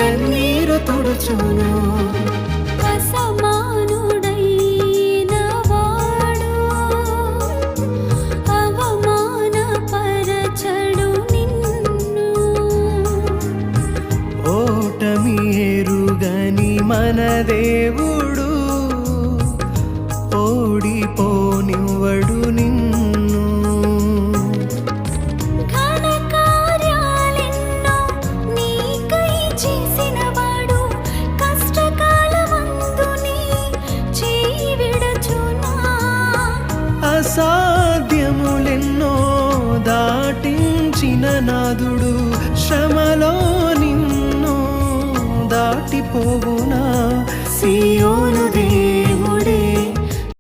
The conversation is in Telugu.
కన్నీరు తుడుచును. అసమానుడైన వాడు అవమానపరచడు నిన్ను. ఓటమి ఎరుగని మన దేవుడు ఓడిపోనివ్వడు నిన్ను. ఘన కార్యాలెన్నో నీకై చేసినవాడు కష్టకాలమందు నీ చేయి విడచునా. అసాధ్యములెన్నో దాటించిన నాదుడు శ్రమలో నిన్ను దాటిపోవునా. సియోను